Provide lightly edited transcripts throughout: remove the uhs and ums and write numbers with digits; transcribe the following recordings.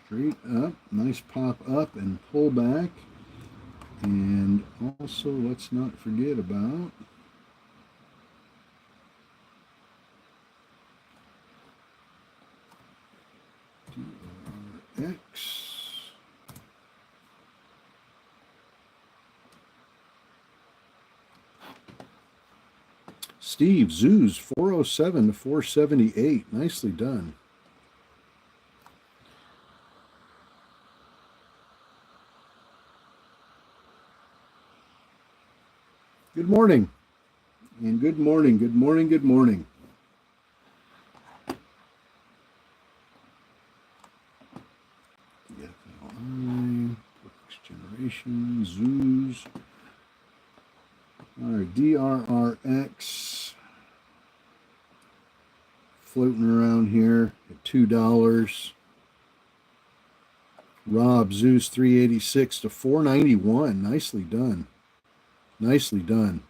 Straight up. Nice pop up and pull back. And also, let's not forget about DRX. Steve, Zoos, 407 to 478. Nicely done. Good morning. And good morning, good morning, good morning. FLI, Next Generation, Zoos. All right, DRRX. Floating around here at $2. Rob, Zeus, 386 to 491. Nicely done. Nicely done.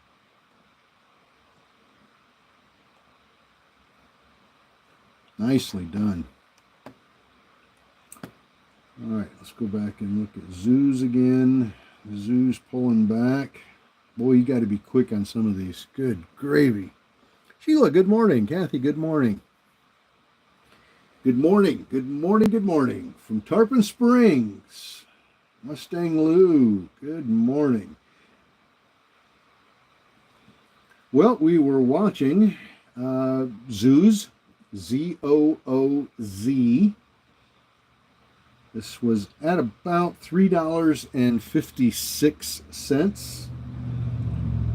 Nicely done. All right, let's go back and look at Zoos again. Zoos pulling back. Boy, you got to be quick on some of these. Good gravy. Sheila, good morning. Kathy, good morning. Good morning. Good morning. Good morning. From Tarpon Springs. Mustang Lou, good morning. Well, we were watching Zoos, Z-O-O-Z. This was at about $3.56.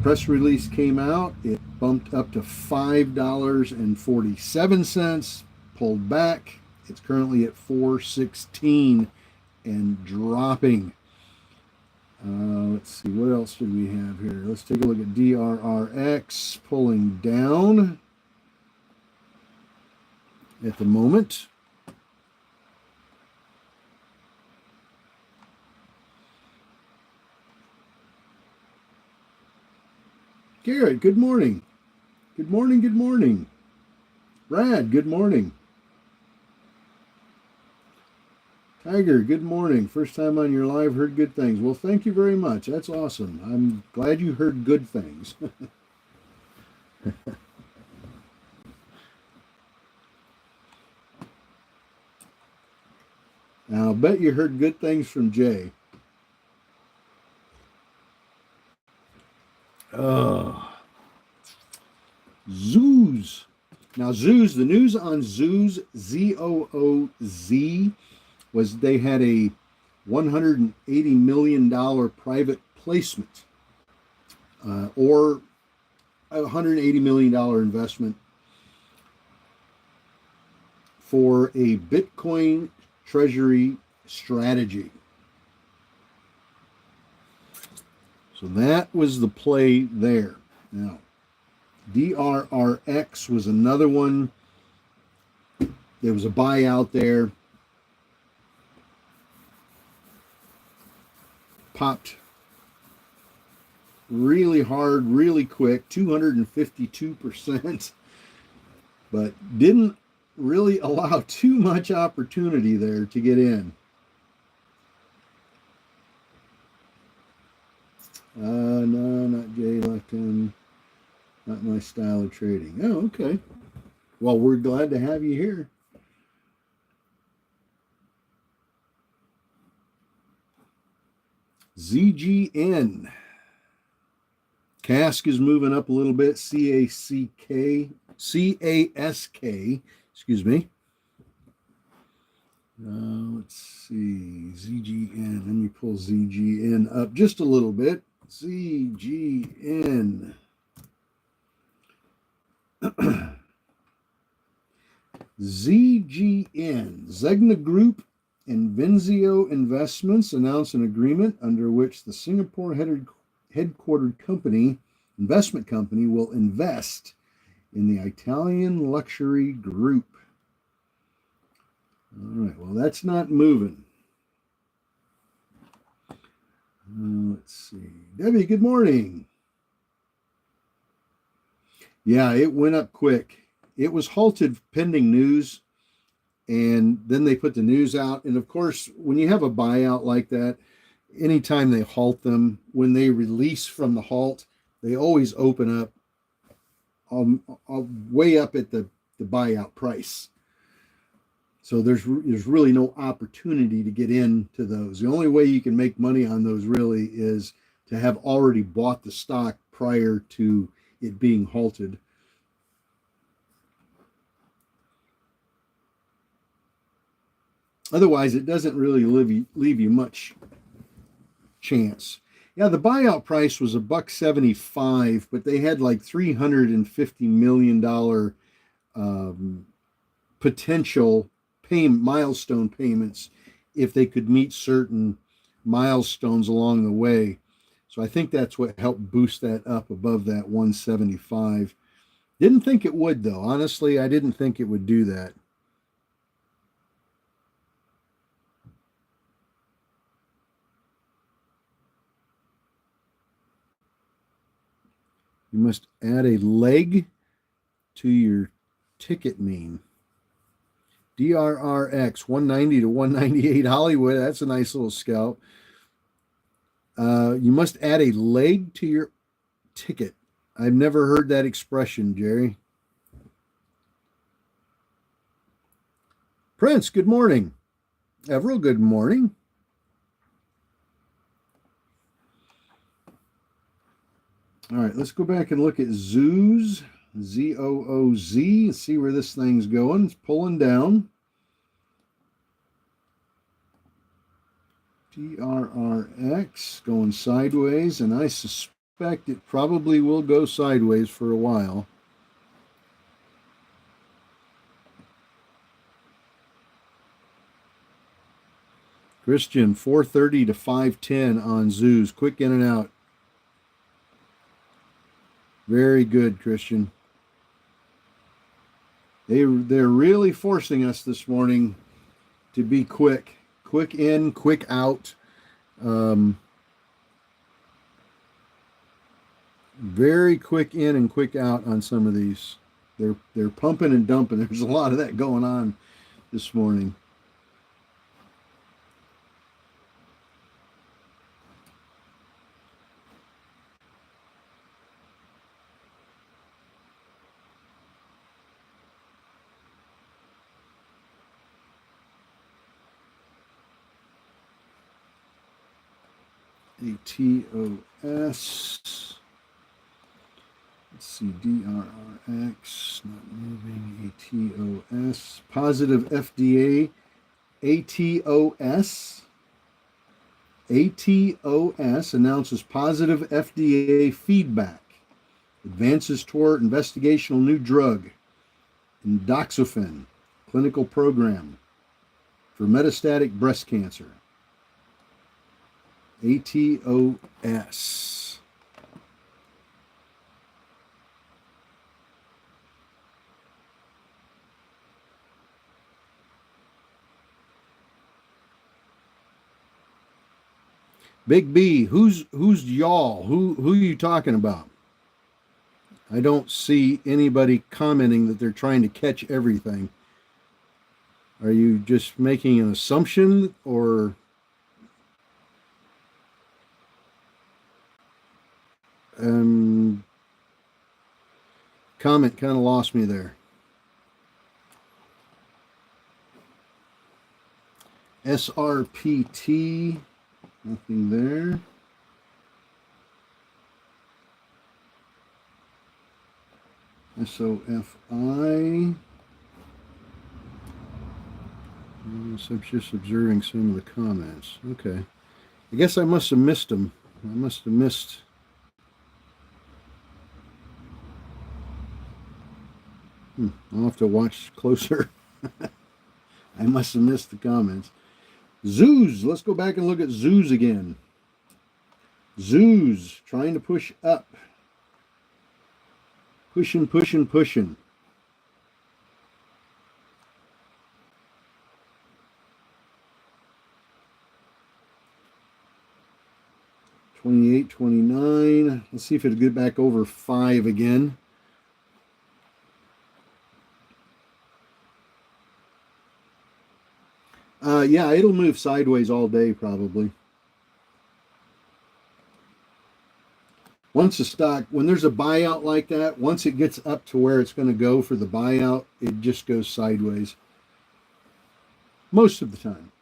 Press release came out. It bumped up to $5.47, pulled back. It's currently at $4.16 and dropping. Let's see, what else did we have here? Let's take a look at DRRX pulling down at the moment. Garrett, good morning. Good morning, good morning. Brad, good morning. Tiger, good morning. First time on your live, heard good things. Well, thank you very much. That's awesome. I'm glad you heard good things. I'll bet you heard good things from Jay. Zoos. Now, Zoos, the news on Zoos, Z-O-O-Z, was they had a $180 million private placement or a $180 million investment for a Bitcoin treasury strategy. So that was the play there. Now, DRRX was another one. There was a buyout there. Popped really hard, really quick, 252%, but didn't really allow too much opportunity there to get in. No, not Jay Lefton. Not my style of trading. Oh, okay. Well, we're glad to have you here. ZGN. Cask is moving up a little bit. C-A-S-K, excuse me. Let's see. ZGN. Let me pull ZGN up just a little bit. ZGN. ZGN. Zegna Group and Venzio Investments announced an agreement under which the Singapore headquartered investment company will invest in the Italian luxury group. All right, well, that's not moving. Let's see. Debbie, good morning. Yeah, it went up quick. It was halted pending news, And then they put the news out. And of course, when you have a buyout like that, anytime they halt them, when they release from the halt, they always open up way up at the buyout price. So there's really no opportunity to get into those. The only way you can make money on those really is to have already bought the stock prior to it being halted. Otherwise, it doesn't really leave you much chance. Yeah, the buyout price was $1.75, but they had like $350 million potential milestone payments if they could meet certain milestones along the way. So I think that's what helped boost that up above that 175. Didn't think it would, though. Honestly, I didn't think it would do that. You must add a leg to your ticket mean. DRRX 190 to 198 Hollywood. That's a nice little scalp. You must add a leg to your ticket. I've never heard that expression, Jerry. Prince, good morning. Everett, good morning. All right, let's go back and look at Zooz, Z-O-O-Z, and see where this thing's going. It's pulling down. DRRX going sideways, and I suspect it probably will go sideways for a while. Christian, 430 to 510 on Zooz. Quick in and out. Very good, Christian. They're really forcing us this morning to be quick. Quick in, quick out. Very quick in and quick out on some of these. They're pumping and dumping. There's a lot of that going on this morning. ATOS. Let's see, DRRX, not moving. ATOS. Positive FDA. ATOS. ATOS announces positive FDA feedback. Advances toward investigational new drug. Endoxifen. Clinical program for metastatic breast cancer. ATOS. Big B, who's y'all? Who are you talking about? I don't see anybody commenting that they're trying to catch everything. Are you just making an assumption, or comment kind of lost me there. SRPT, nothing there. SOFI. I'm just observing some of the comments. Okay. I guess I must have missed them. I must have missed. I'll have to watch closer. I must have missed the comments. Zooz. Let's go back and look at Zooz again. Zooz trying to push up. Pushing. 28, 29. Let's see if it'll get back over 5 again. Yeah, it'll move sideways all day probably. Once a stock, when there's a buyout like that, once it gets up to where it's going to go for the buyout, it just goes sideways most of the time.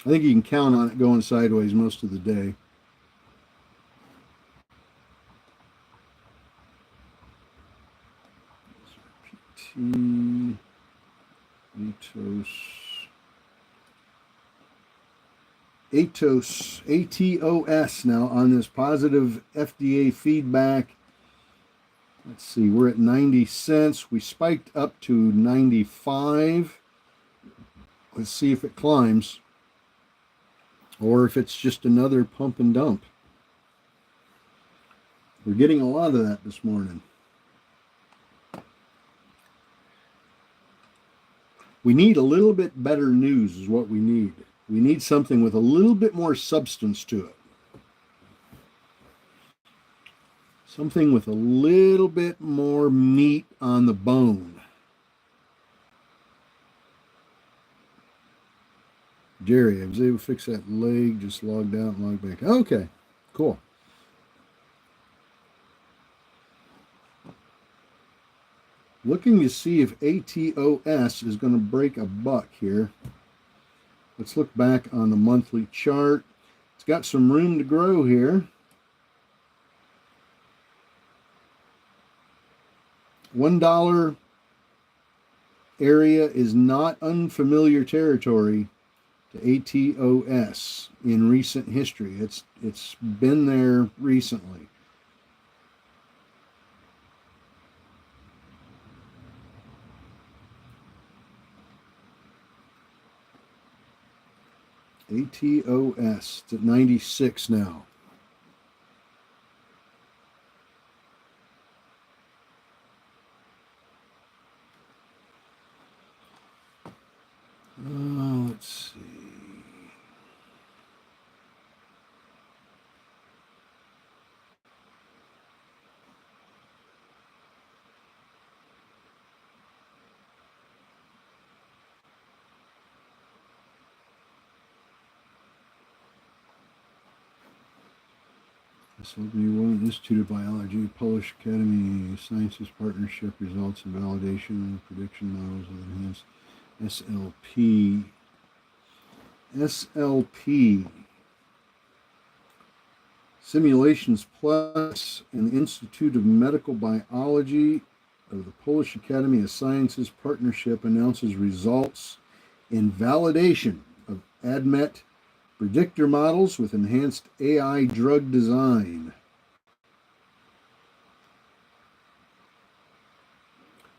I think you can count on it going sideways most of the day. T Atos ATOS now on this positive FDA feedback. Let's see, we're at 90 cents. We spiked up to 95. Let's see if it climbs or if it's just another pump and dump. We're getting a lot of that this morning. We need a little bit better news is what we need. We need something with a little bit more substance to it. Something with a little bit more meat on the bone. Jerry, I was able to fix that leg, just logged out and logged back. Okay, cool. Looking to see if ATOS is going to break a buck here. Let's look back on the monthly chart. It's got some room to grow here. $1 area is not unfamiliar territory to ATOS in recent history. It's been there recently. ATOS, it's at 96 now. Let's see. SLB1 Institute of Biology, Polish Academy Sciences Partnership results and validation of prediction models with enhanced SLP. SLP. Simulations Plus and the Institute of Medical Biology of the Polish Academy of Sciences Partnership announces results in validation of ADMET predictor models with enhanced AI drug design.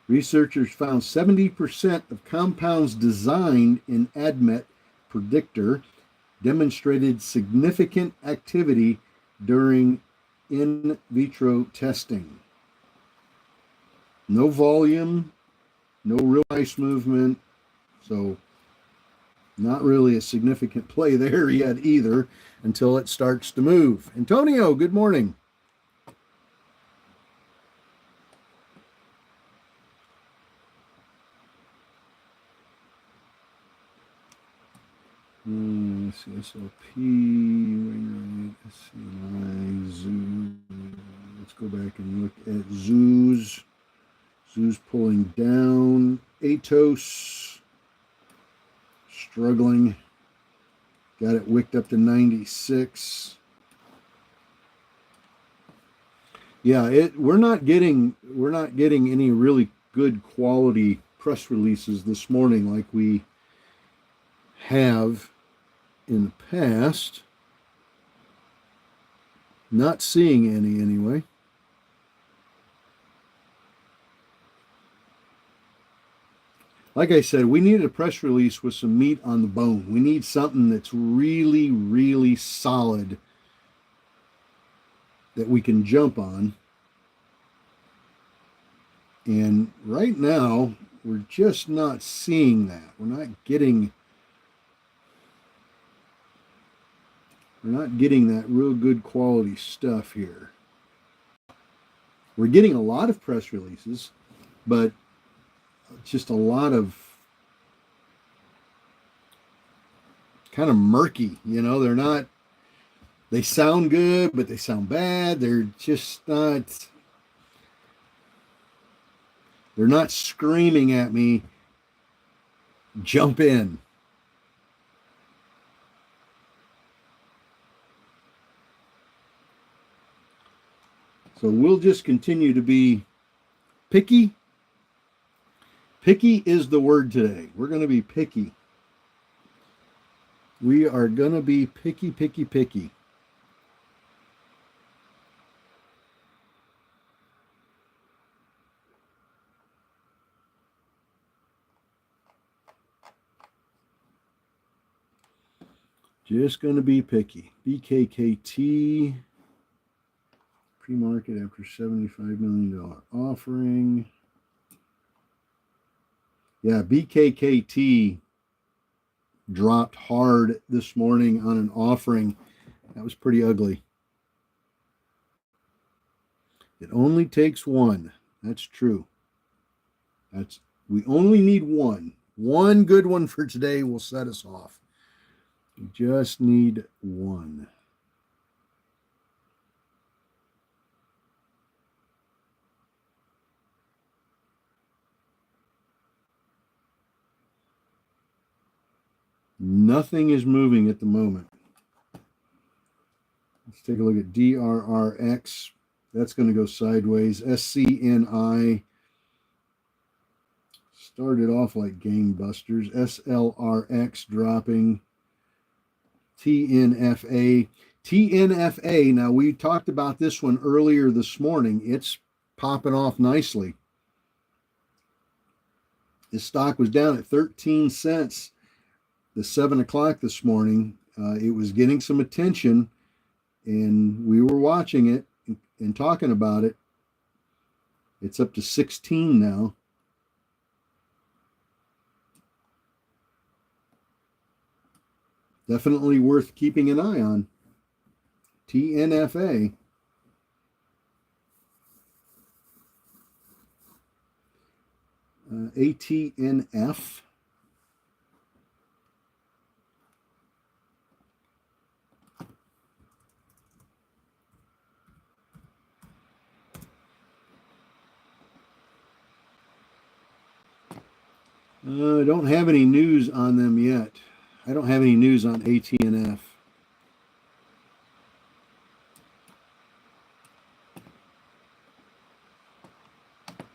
Researchers found 70% of compounds designed in ADMET predictor demonstrated significant activity during in vitro testing. No volume, no real price movement, so not really a significant play there yet either until it starts to move. Antonio, good morning. Let's see, SLP, right, SCI, Zoo. Let's go back and look at Zoos. Zoos pulling down. Atos struggling. Got it wicked up to 96. Yeah, we're not getting any really good quality press releases this morning like we have in the past. Not seeing any anyway. Like I said, we needed a press release with some meat on the bone. We need something that's really, really solid that we can jump on. And right now, we're just not seeing that. We're not getting that real good quality stuff here. We're getting a lot of press releases, but just a lot of kind of murky. You know, they're not, they sound good, but they sound bad. They're just not, they're not screaming at me, jump in. So we'll just continue to be picky. Picky is the word today. We're going to be picky. We are going to be picky, picky, picky. Just going to be picky. BKKT. Pre-market after $75 million offering. Yeah, BKKT dropped hard this morning on an offering. That was pretty ugly. It only takes one. That's true. We only need one. One good one for today will set us off. We just need one. Nothing is moving at the moment. Let's take a look at DRRX. That's going to go sideways. SCNI started off like gangbusters. SLRX dropping. TNFA. TNFA, now we talked about this one earlier this morning. It's popping off nicely. This stock was down at 13 cents the 7 o'clock this morning. It was getting some attention, and we were watching it and talking about it. It's up to 16 now. Definitely worth keeping an eye on. TNFA. ATNF. I don't have any news on them yet. I don't have any news on ATNF.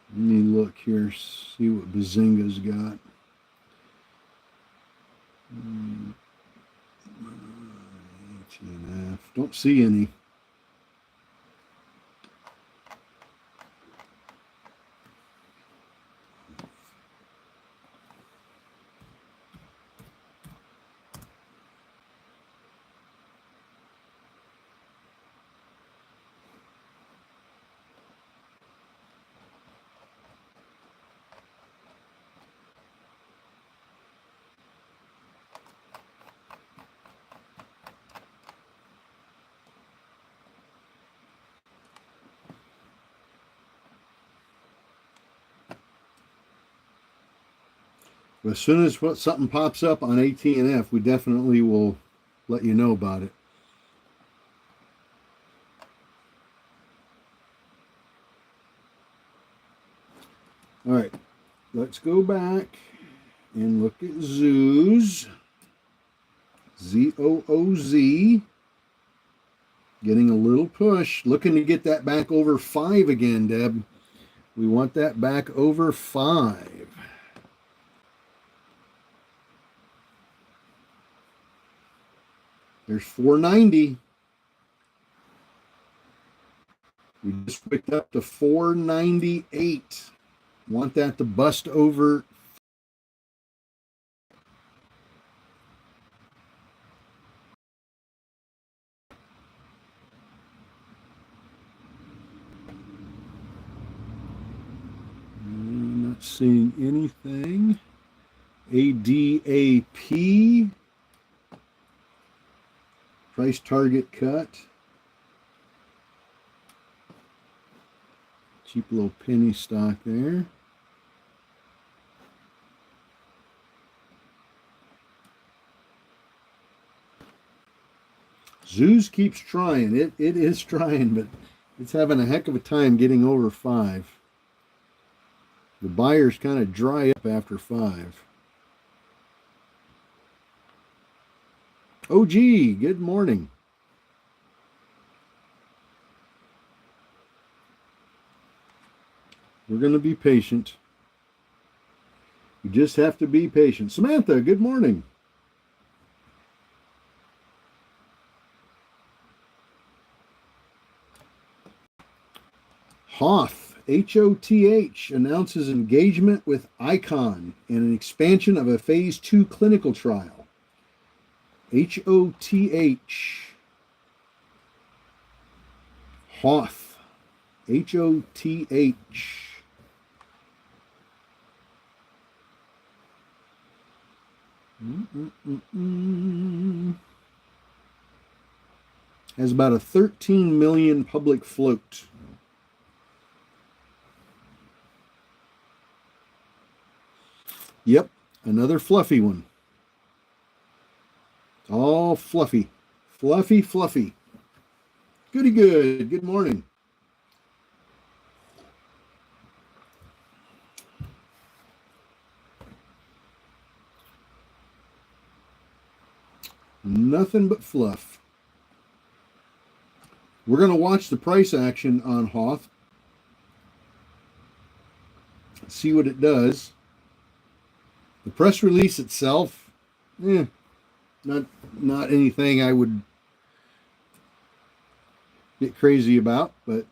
Let me look here, see what Bazinga's got. ATNF. Don't see any. But as soon as something pops up on ATNF, we definitely will let you know about it. All right, let's go back and look at Zooz. ZOOZ. Getting a little push. Looking to get that back over 5 again, Deb. We want that back over 5. There's 490. We just picked up to 498. Want that to bust over. I'm not seeing anything. ADAP. Price target cut. Cheap little penny stock there. Zeus keeps trying. It is trying, but it's having a heck of a time getting over 5. The buyers kind of dry up after 5. OG, good morning. We're going to be patient. You just have to be patient. Samantha, good morning. Hoth, HOTH, announces engagement with ICON and an expansion of a phase 2 clinical trial. HOTH. Hoth. HOTH. Has about a 13 million public float. Yep, another fluffy one. All fluffy. Fluffy, fluffy. Goody good. Good morning. Nothing but fluff. We're going to watch the price action on Hoth. See what it does. The press release itself, not anything I would get crazy about, but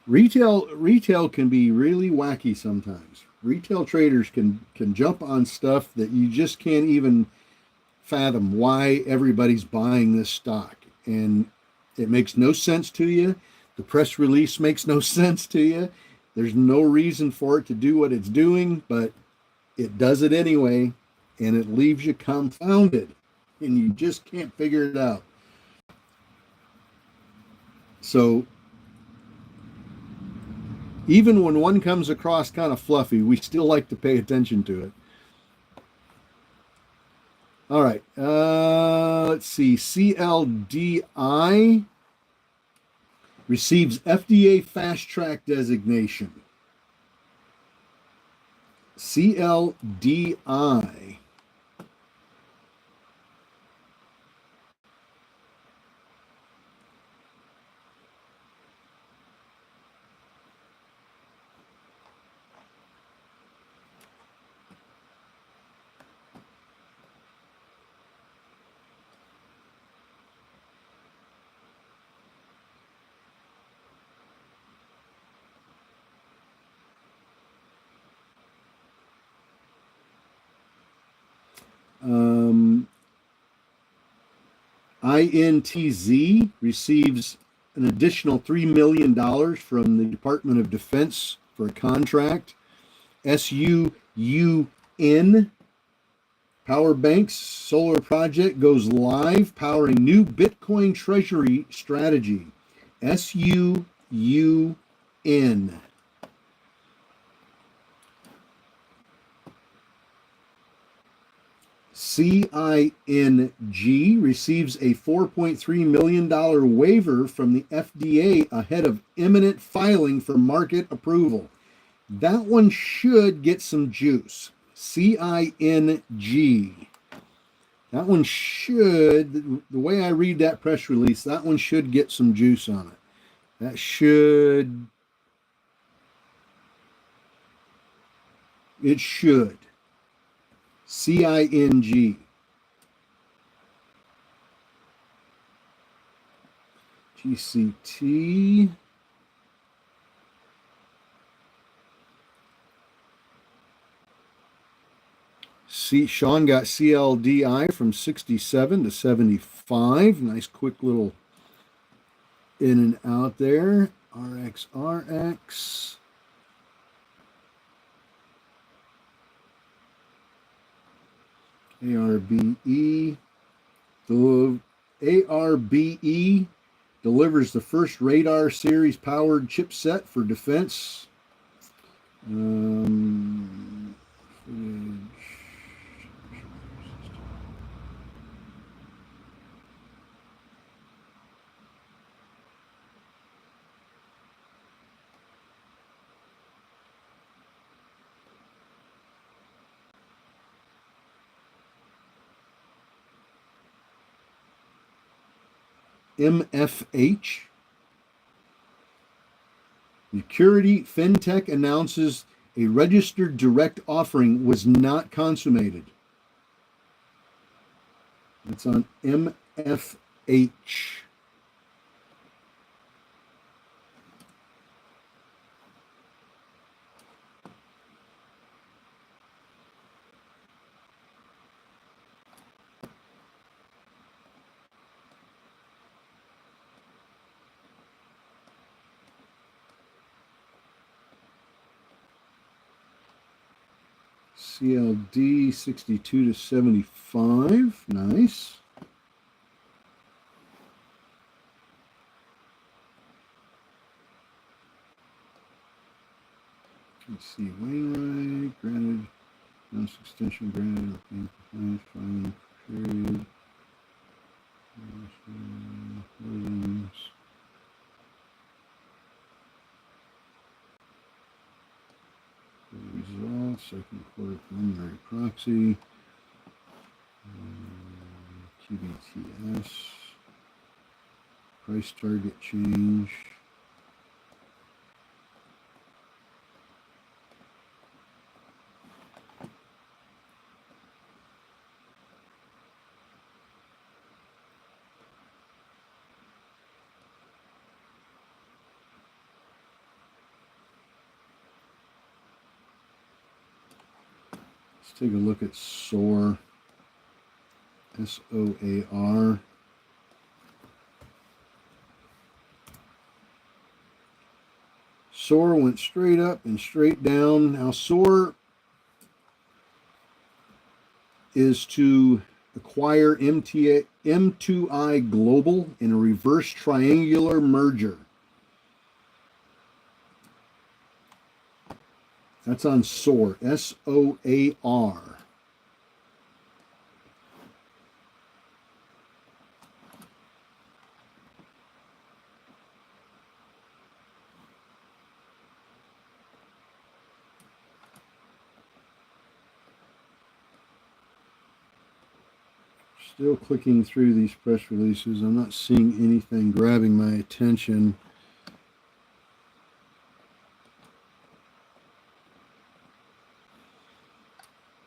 retail can be really wacky sometimes. Retail traders can jump on stuff that you just can't even fathom why everybody's buying this stock, and it makes no sense to you. The press release makes no sense to you. There's no reason for it to do what it's doing, but it does it anyway, and it leaves you confounded, and you just can't figure it out. So even when one comes across kind of fluffy, we still like to pay attention to it. All right, let's see. CLDI receives FDA Fast Track designation. CLDI. INTZ receives an additional $3 million from the Department of Defense for a contract. SUUN Power Banks solar project goes live, powering new Bitcoin treasury strategy. SUUN. CING receives a $4.3 million waiver from the FDA ahead of imminent filing for market approval. That one should get some juice. CING. That one should, the way I read that press release, that one should get some juice on it. That should. It should. CING. GCT. Sean got CLDI from 67 to 75. Nice quick little in and out there. RXRX. ARBE. The ARBE delivers the first radar series powered chipset for defense. MFH. Security FinTech announces a registered direct offering was not consummated. It's on MFH. CLD 62 to 75. Nice. Let's see. Wainwright granted. Notice extension granted. Compliance filing period. Result, second quarter preliminary proxy, QBTS, price target change. Let's take a look at SOAR. SOAR. SOAR went straight up and straight down. Now SOAR is to acquire M2I Global in a reverse triangular merger. That's on SOAR, SOAR. Still clicking through these press releases. I'm not seeing anything grabbing my attention.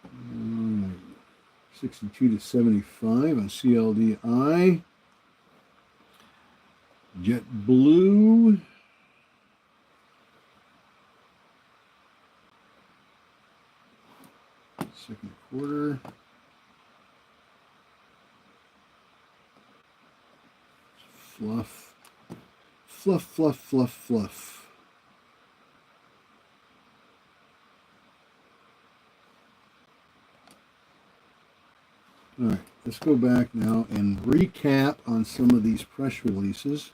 All right. 62 to 75 on CLDI. JetBlue. Second quarter. Fluff. Fluff, fluff, fluff, fluff. All right, let's go back now and recap on some of these press releases.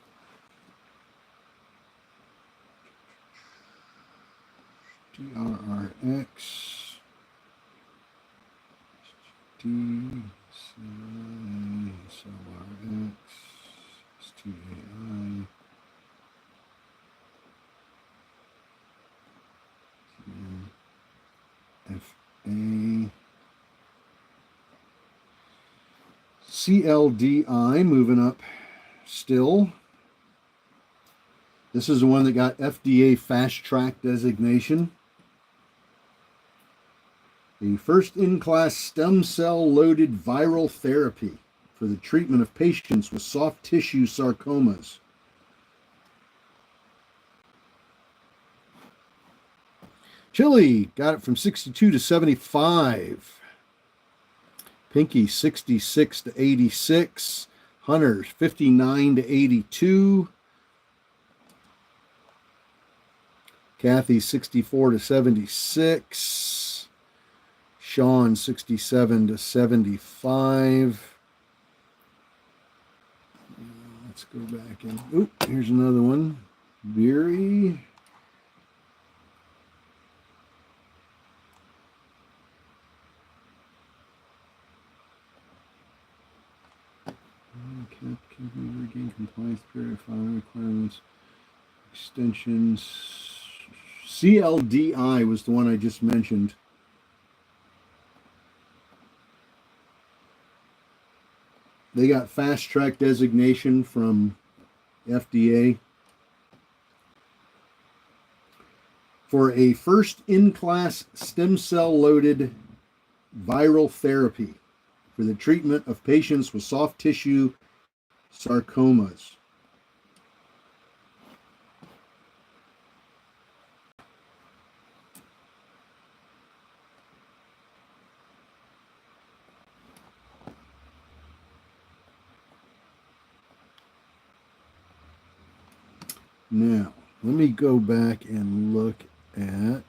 DRRX, SLRX, STAI, FA, CLDI moving up still. This is the one that got FDA fast track designation. The first in-class stem cell loaded viral therapy for the treatment of patients with soft tissue sarcomas. Chile got it from 62 to 75. Pinky 66 to 86. Hunters 59 to 82. Kathy 64 to 76. Sean 67 to 75. Let's go back and here's another one. Beery. Can regain compliance period, filing requirements, extensions. CLDI was the one I just mentioned. They got fast track designation from FDA for a first in class stem cell loaded viral therapy for the treatment of patients with soft tissue sarcomas. Now, let me go back and look at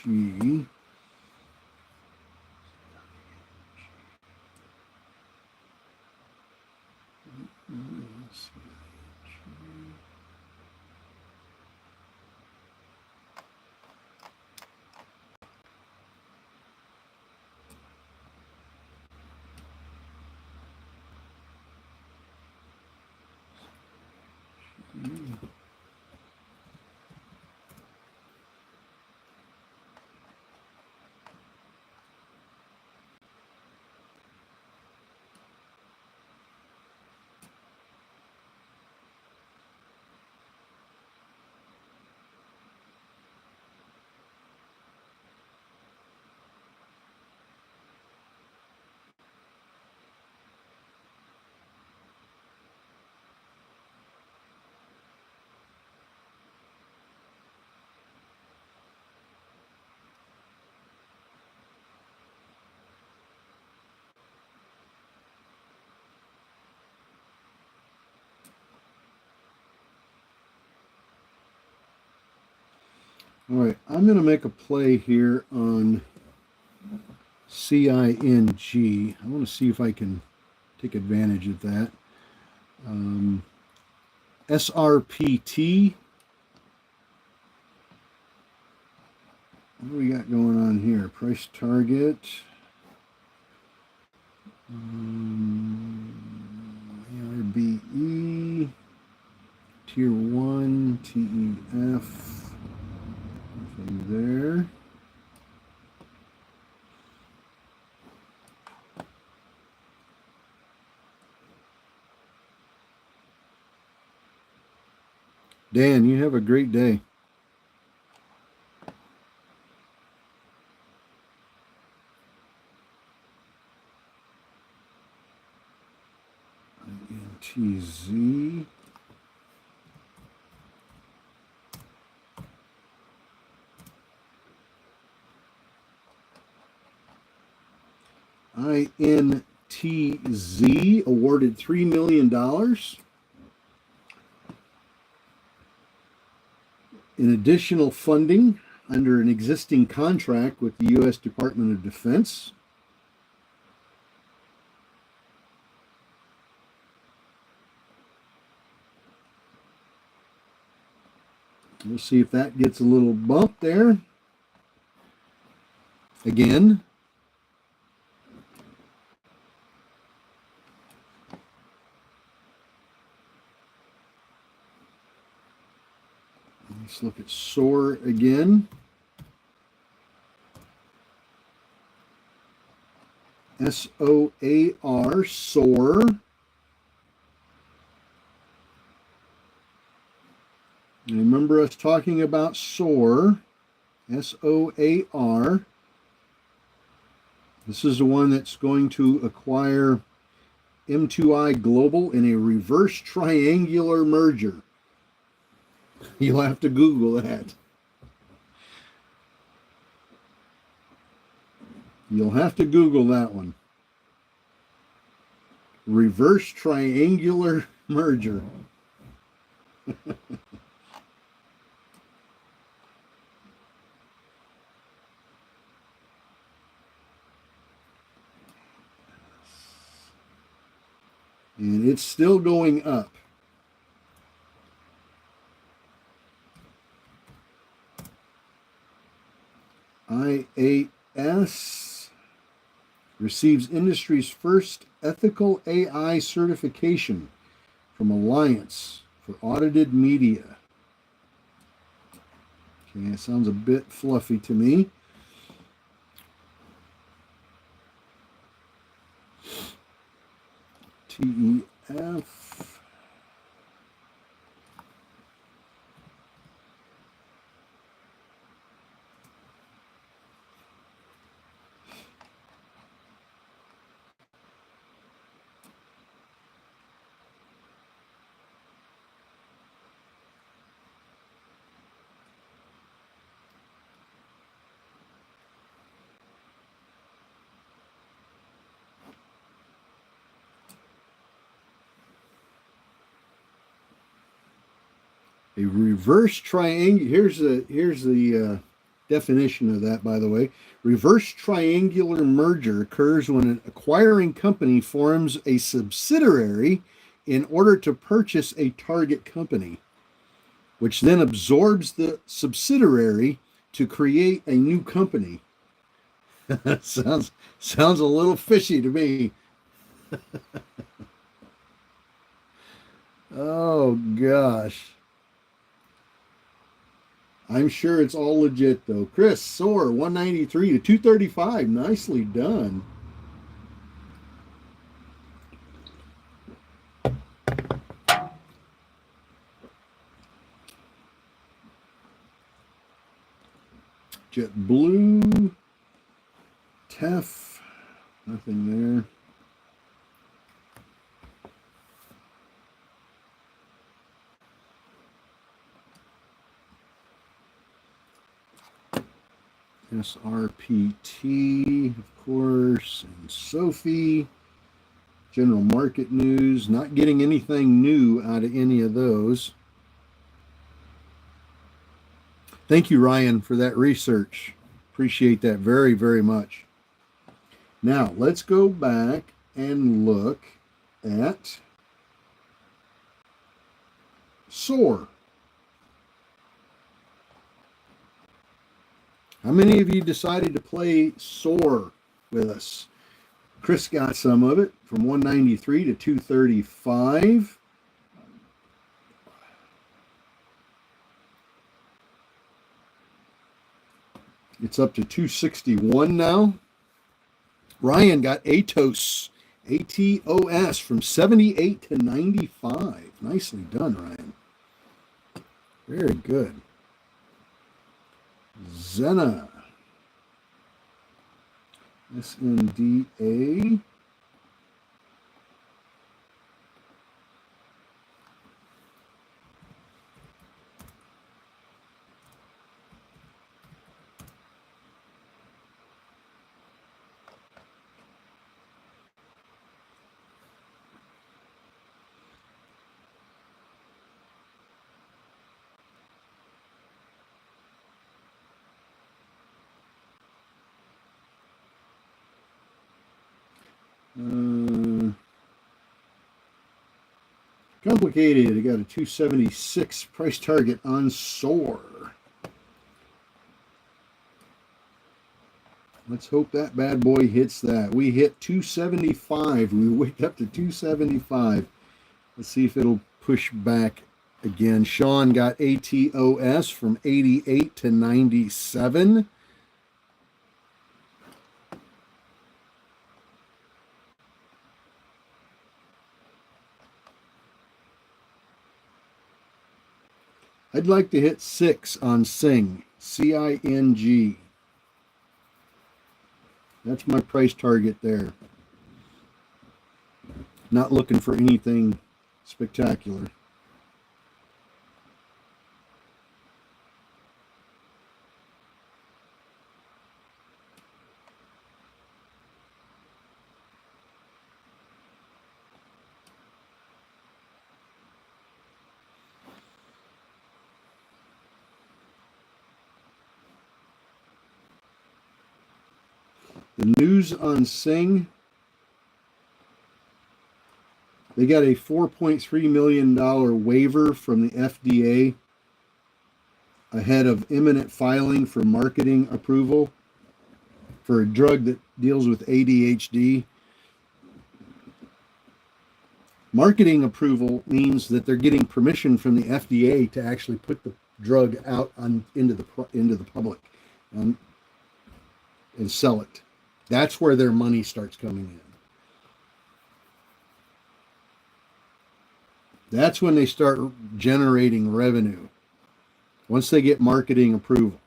ING. All right, I'm going to make a play here on CING. I want to see if I can take advantage of that. SRPT. What do we got going on here? Price target. ARBE. Tier 1. TEF. Nothing there. Dan, you have a great day. INTZ. INTZ awarded $3 million in additional funding under an existing contract with the U.S. Department of Defense. We'll see if that gets a little bump there. Again. Let's look at SOAR again. SOAR, SOAR. And remember us talking about SOAR, SOAR. This is the one that's going to acquire M2I Global in a reverse triangular merger. You'll have to Google that. You'll have to Google that one. Reverse triangular merger. And it's still going up. IAS receives industry's first ethical AI certification from Alliance for Audited Media. Okay, it sounds a bit fluffy to me. A reverse triangle. Here's the definition of that, by the way. Reverse triangular merger occurs when an acquiring company forms a subsidiary in order to purchase a target company, which then absorbs the subsidiary to create a new company. sounds a little fishy to me. Oh gosh. I'm sure it's all legit though. Chris Soar 193 to 235. Nicely done. JetBlue, TEF, nothing there. SRPT, of course, and Sophie. General market news. Not getting anything new out of any of those. Thank you, Ryan, for that research. Appreciate that very, very much. Now, let's go back and look at SOAR. How many of you decided to play SOAR with us? Chris got some of it from 193 to 235. It's up to 261 now. Ryan got ATOS, ATOS from 78 to 95. Nicely done, Ryan. Very good. Zena, SNDA. Complicated. I got a 276 price target on SOAR. Let's hope that bad boy hits that. We hit 275. We wake up to 275. Let's see if it'll push back again. Sean got ATOS from 88 to 97. I'd like to hit 6 on Sing, CING. That's my price target there. Not looking for anything spectacular. The news on Sing, they got a $4.3 million waiver from the FDA ahead of imminent filing for marketing approval for a drug that deals with ADHD. Marketing approval means that they're getting permission from the FDA to actually put the drug out into the public and sell it. That's where their money starts coming in. That's when they start generating revenue. Once they get marketing approval.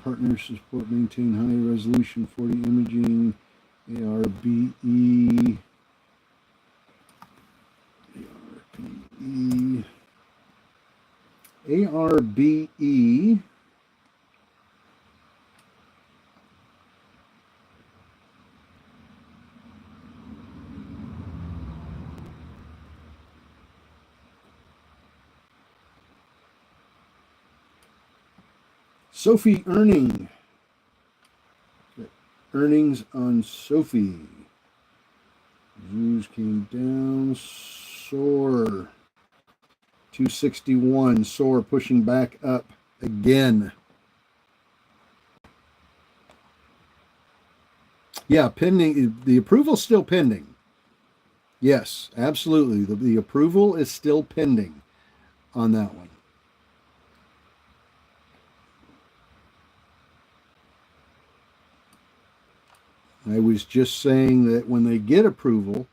Partners support, maintain high resolution 40 imaging, ARBE. ARBE Sophie earning. Earnings on Sophie. Zoos came down. Soar 261. Soar pushing back up again. Yeah, pending. The approval's still pending. Yes, absolutely. The approval is still pending on that one. I was just saying that when they get approval,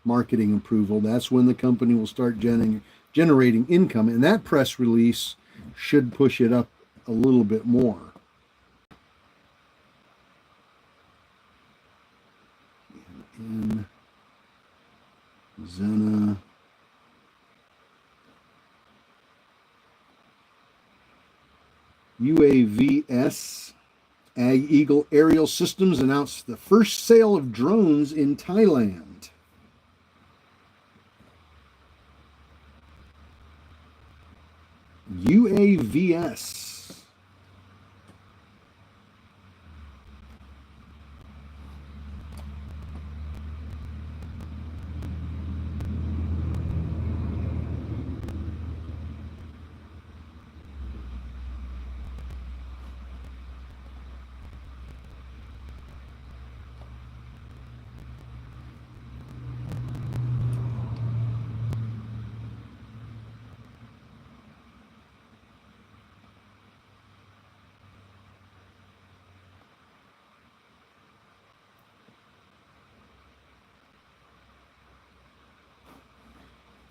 marketing approval, that's when the company will start generating income, and that press release should push it up a little bit more. And Zena. UAVS Ag Eagle Aerial Systems announced the first sale of drones in Thailand. UAVS.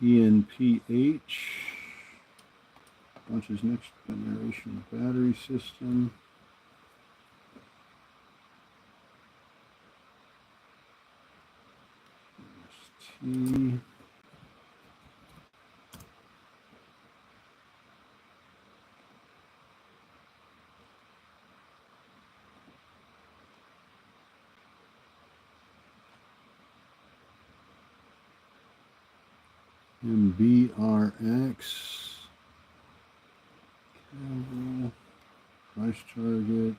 ENPH launches next generation battery system. ST. MBRX. Campbell. Price target.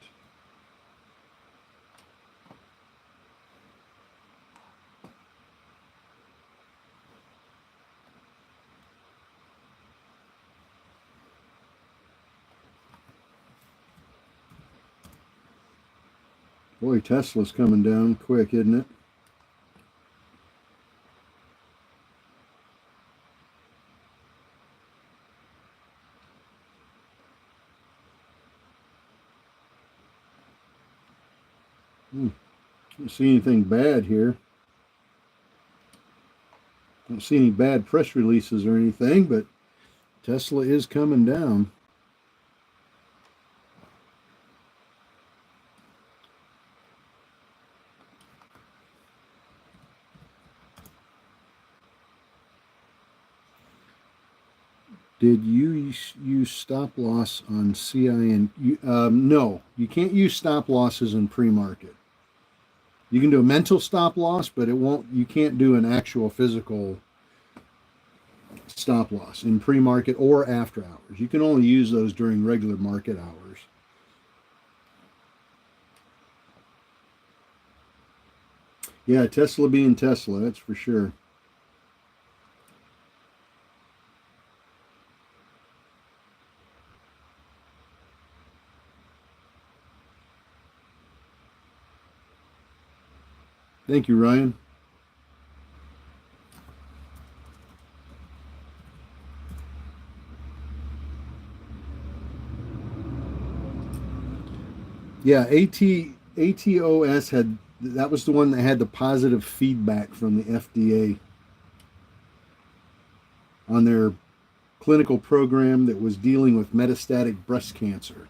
Boy, Tesla's coming down quick, isn't it? Don't see anything bad here. Don't see any bad press releases or anything, but Tesla is coming down. Did you use stop loss on CIN? No, you can't use stop losses in pre-market. You can do a mental stop loss, but it won't. You can't do an actual physical stop loss in pre-market or after hours. You can only use those during regular market hours. Yeah, Tesla being Tesla, that's for sure. Thank you, Ryan. Yeah, ATOS had, that was the one that had the positive feedback from the FDA on their clinical program that was dealing with metastatic breast cancer.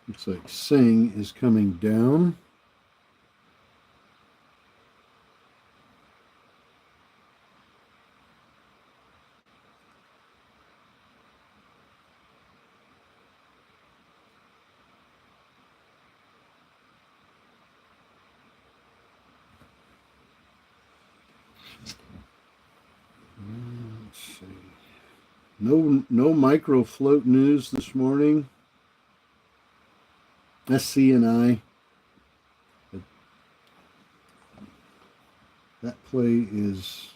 Looks like Sing is coming down. Let's see. No micro float news this morning. SCNI. That play is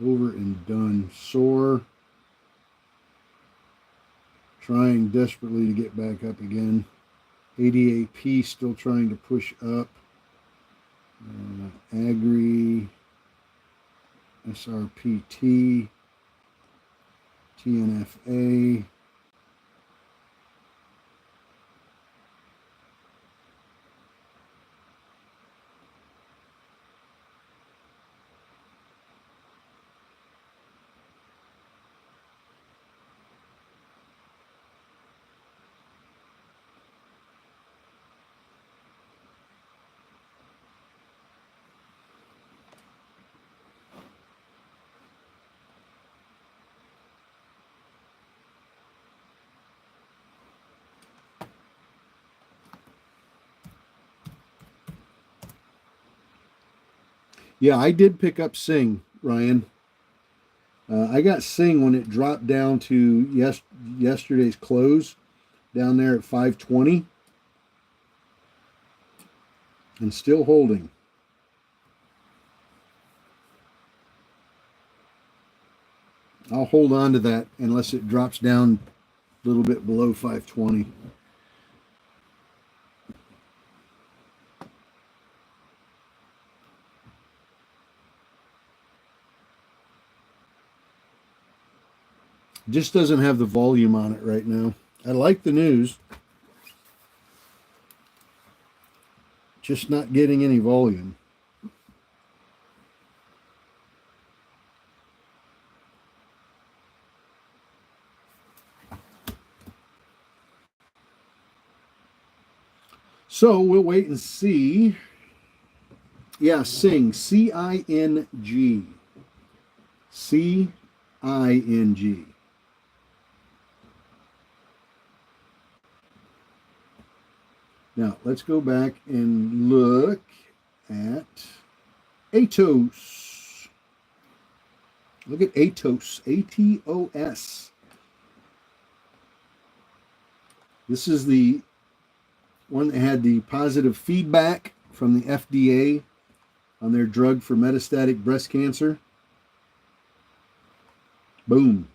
over and done. Soar. Trying desperately to get back up again. ADAP still trying to push up. Agri. SRPT. TNFA. Yeah, I did pick up Sing, Ryan. I got Sing when it dropped down to yesterday's close, down there at 520, and still holding. I'll hold on to that unless it drops down a little bit below 520. Just doesn't have the volume on it right now. I like the news. Just not getting any volume. So we'll wait and see. Yeah, Sing. C-I-N-G. C-I-N-G. Now, let's go back and look at Atos. Look at Atos, A-T-O-S. This is the one that had the positive feedback from the FDA on their drug for metastatic breast cancer. Boom.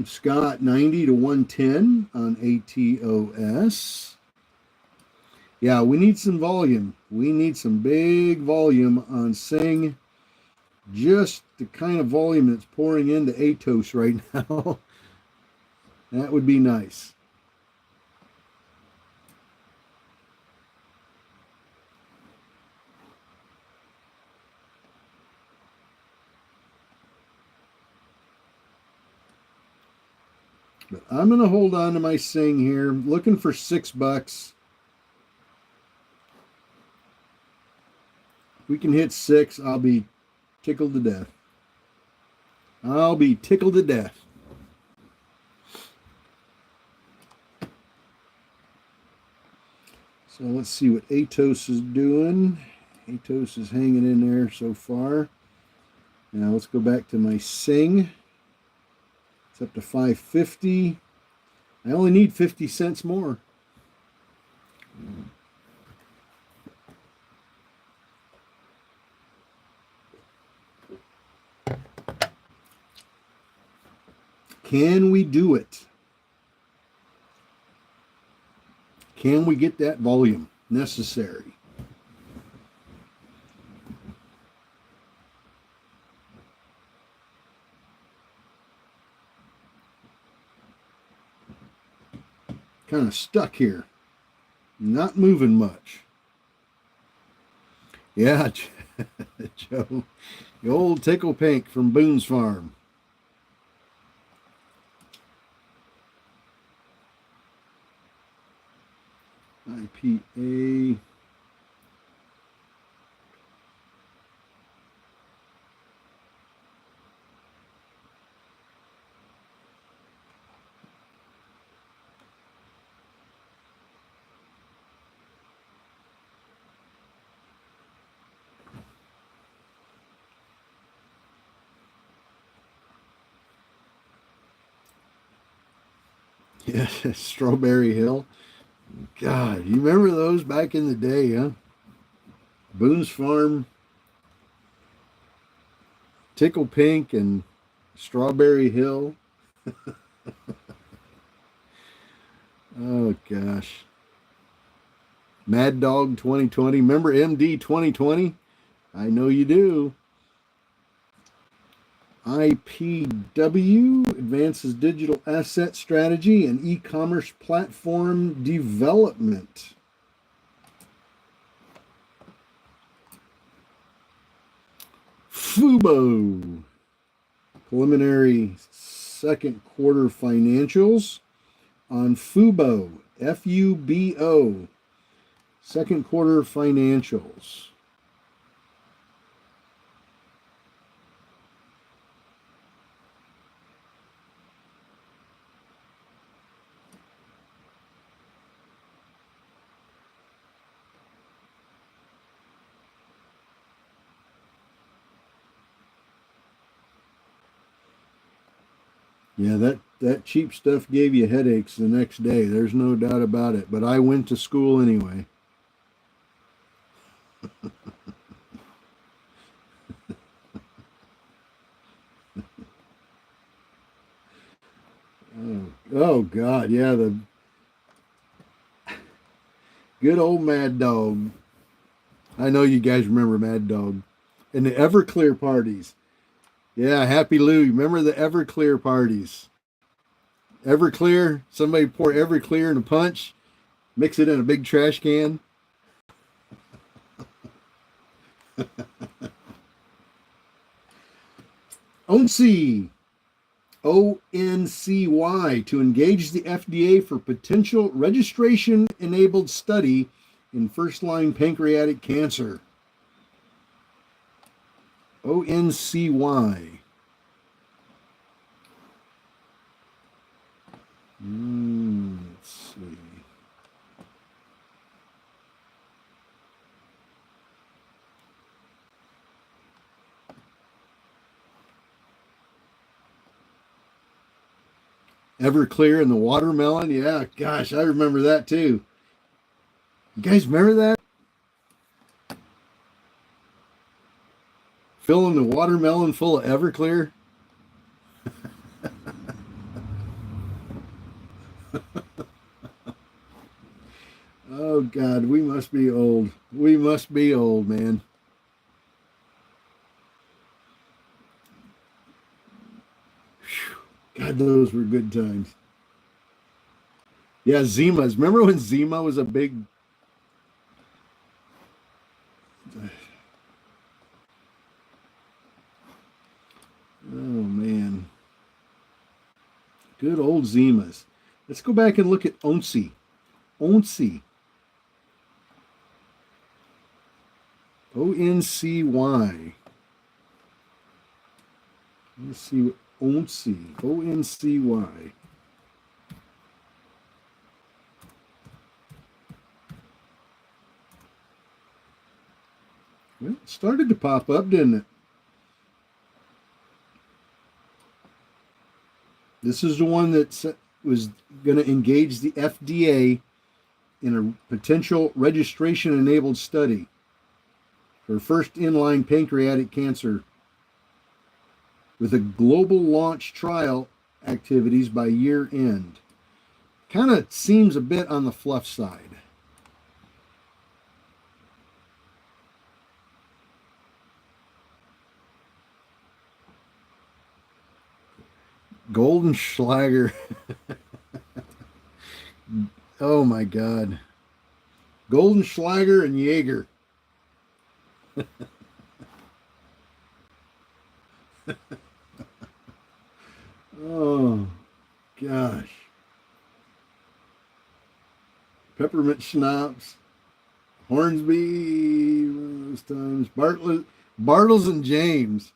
Scott, 90 to 110 on ATOS. Yeah, we need some volume. We need some big volume on Sing. Just the kind of volume that's pouring into Atos right now. That would be nice. But I'm going to hold on to my Sing here. Looking for $6. If we can hit 6, I'll be tickled to death. I'll be tickled to death. So let's see what Atos is doing. Atos is hanging in there so far. Now let's go back to my Sing. It's up to 550. I only need 50 cents more. Can we do it? Can we get that volume necessary? Kind of stuck here. Not moving much. Yeah, Joe. The old Tickle Pink from Boone's Farm. IPA. Yeah, Strawberry Hill. God, you remember those back in the day, huh? Boone's Farm, Tickle Pink, and Strawberry Hill. Oh gosh. Mad Dog 2020. Remember MD 2020? I know you do. IPW advances digital asset strategy and e-commerce platform development. Fubo preliminary second quarter financials on Fubo, Fubo, second quarter financials. Yeah, that cheap stuff gave you headaches the next day. There's no doubt about it. But I went to school anyway. Oh God, yeah, the good old Mad Dog. I know you guys remember Mad Dog and the Everclear parties. Yeah, Happy Lou. Remember the Everclear parties? Everclear. Somebody pour Everclear in a punch, mix it in a big trash can. ONCY, ONCY, to engage the FDA for potential registration-enabled study in first-line pancreatic cancer. ONCY. Let's see. Everclear and the watermelon. Yeah, gosh, I remember that too. You guys remember that? Filling the watermelon full of Everclear. Oh God, we must be old. We must be old, man. God, those were good times. Yeah, Zimas. Remember when Zima was a big. Oh man, good old Zimas. Let's go back and look at ONCY. ONCY. ONCY. Let's see what ONCY. ONCY. Well, it started to pop up, didn't it? This is the one that was going to engage the FDA in a potential registration-enabled study for first in-line pancreatic cancer with a global launch trial activities by year end. Kind of seems a bit on the fluff side. Golden Schlager. Oh my God. Golden Schlager and Jaeger. Oh gosh. Peppermint Schnapps, Hornsby, one of those times. Bartles and James.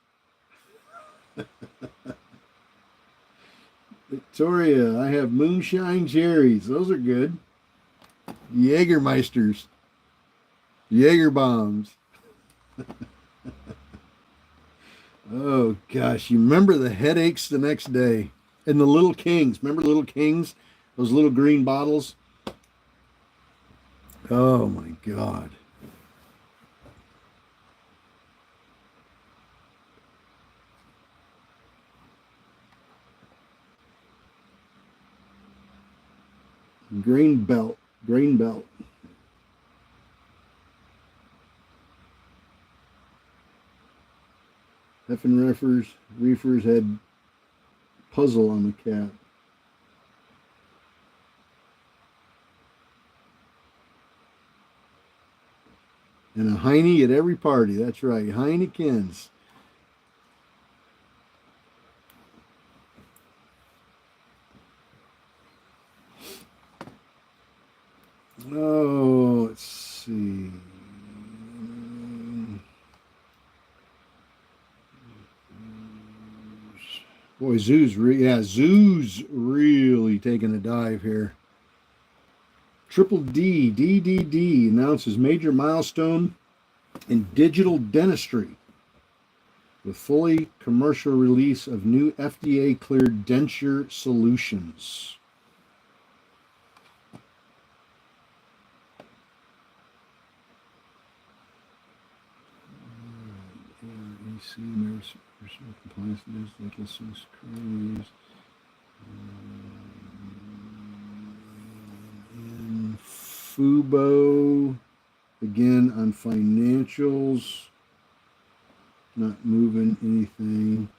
Victoria, I have moonshine cherries. Those are good. Jägermeisters, Jaeger bombs. Oh gosh, you remember the headaches the next day. And the Little Kings. Remember Little Kings? Those little green bottles? Oh my God. Grain belt. Grain belt. Effin' Reefers had puzzle on the cap. And a Heine at every party. That's right. Heinekens. Oh, let's see. Boy, Zoo's really taking a dive here. Triple D, DDD announces major milestone in digital dentistry with fully commercial release of new FDA cleared denture solutions. Compliance and Fubo again on financials, not moving anything.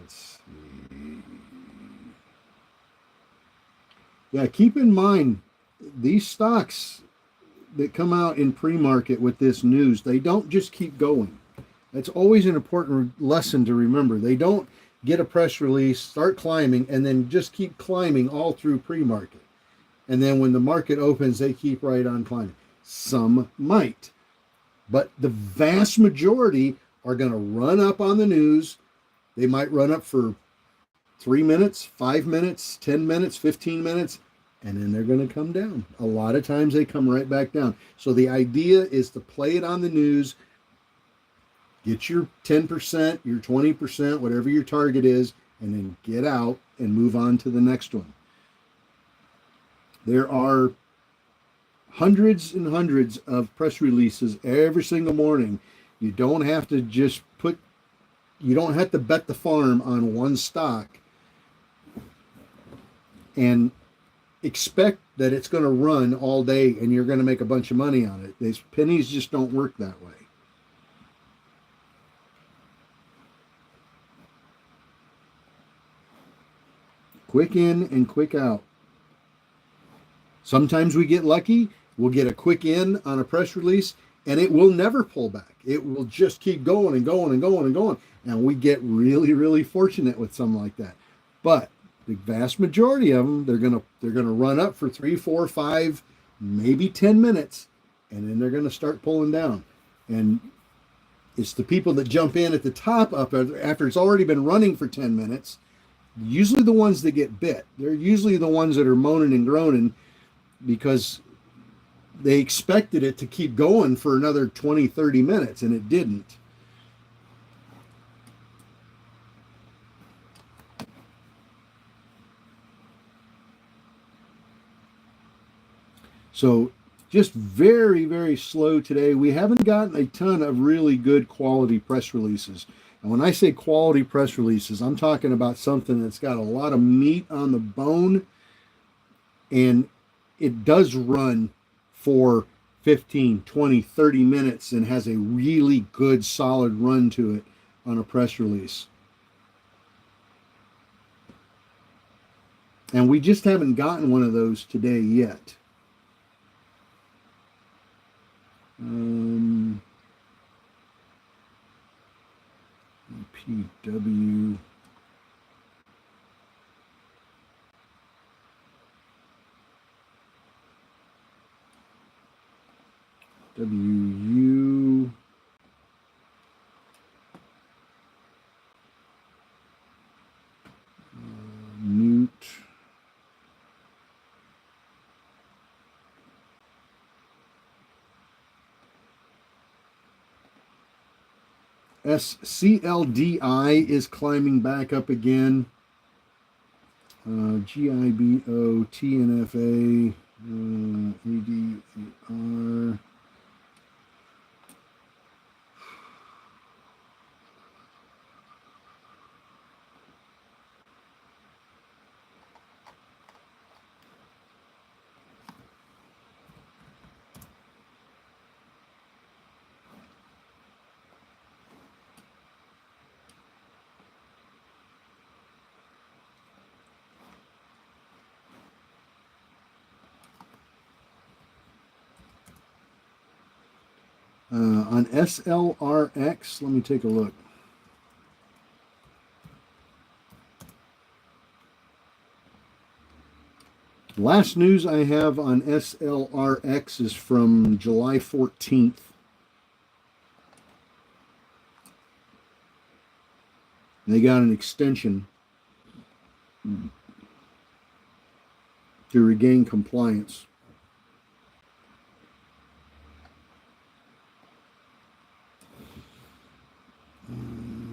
Let's see. Yeah, keep in mind these stocks that come out in pre-market with this news, they don't just keep going. That's always an important lesson to remember. They don't get a press release, start climbing, and then just keep climbing all through pre-market. And then when the market opens, they keep right on climbing. Some might, but the vast majority are going to run up on the news. They might run up for 3 minutes, 5 minutes, 10 minutes, 15 minutes, and then they're going to come down. A lot of times they come right back down. So the idea is to play it on the news, get your 10%, your 20%, whatever your target is, and then get out and move on to the next one. There are hundreds and hundreds of press releases every single morning. You don't have to bet the farm on one stock and expect that it's going to run all day and you're going to make a bunch of money on it. These pennies just don't work that way. Quick in and quick out. Sometimes we get lucky. We'll get a quick in on a press release and it will never pull back. It will just keep going and going and going and going. And we get really, really fortunate with something like that. But the vast majority of them, they're gonna run up for 3, 4, 5, maybe 10 minutes, and then they're gonna start pulling down. And it's the people that jump in at the top up after it's already been running for 10 minutes, usually the ones that get bit. They're usually the ones that are moaning and groaning because they expected it to keep going for another 20, 30 minutes, and it didn't. So just very, very slow today. We haven't gotten a ton of really good quality press releases. And when I say quality press releases, I'm talking about something that's got a lot of meat on the bone, and it does run for 15, 20, 30 minutes and has a really good solid run to it on a press release. And we just haven't gotten one of those today yet. PW. WU. Newt. SCLDI is climbing back up again. GIBO, TNFA, ADAR. On SLRX, let me take a look. Last news I have on SLRX is from July 14th. They got an extension to regain compliance.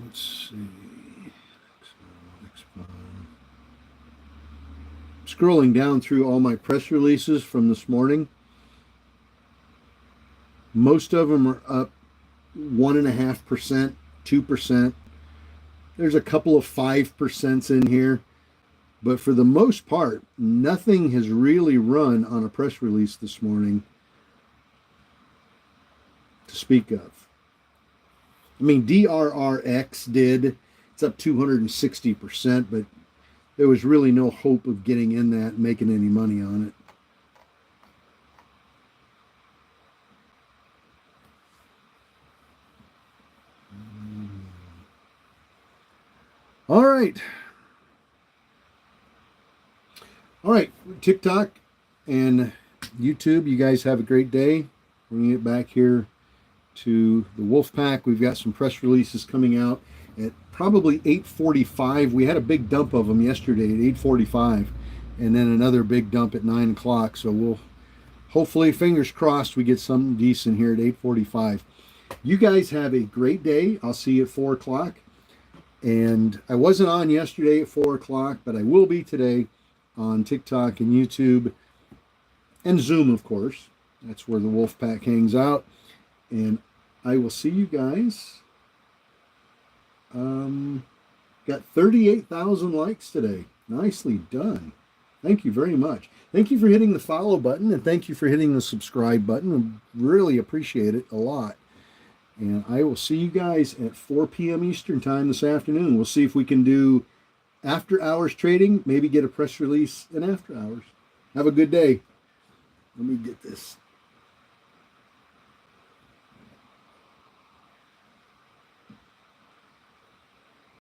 Let's see. Scrolling down through all my press releases from this morning. Most of them are up 1.5%, 2%. There's a couple of 5% in here. But for the most part, nothing has really run on a press release this morning to speak of. I mean, DRRX did. It's up 260%, but there was really no hope of getting in that and making any money on it. All right. All right, TikTok and YouTube, you guys have a great day. Bringing it back here to the Wolfpack. We've got some press releases coming out at probably 8:45. We had a big dump of them yesterday at 8:45, and then another big dump at 9 o'clock. So we'll hopefully, fingers crossed, we get something decent here at 8:45. You guys have a great day. I'll see you at 4 o'clock. And I wasn't on yesterday at 4 o'clock, but I will be today on TikTok and YouTube and Zoom, of course. That's where the Wolfpack hangs out. And I will see you guys. Got 38,000 likes today. Nicely done. Thank you very much. Thank you for hitting the follow button, and thank you for hitting the subscribe button. I really appreciate it a lot. And I will see you guys at 4 p.m. Eastern time this afternoon. We'll see if we can do after hours trading, maybe get a press release in after hours. Have a good day. Let me get this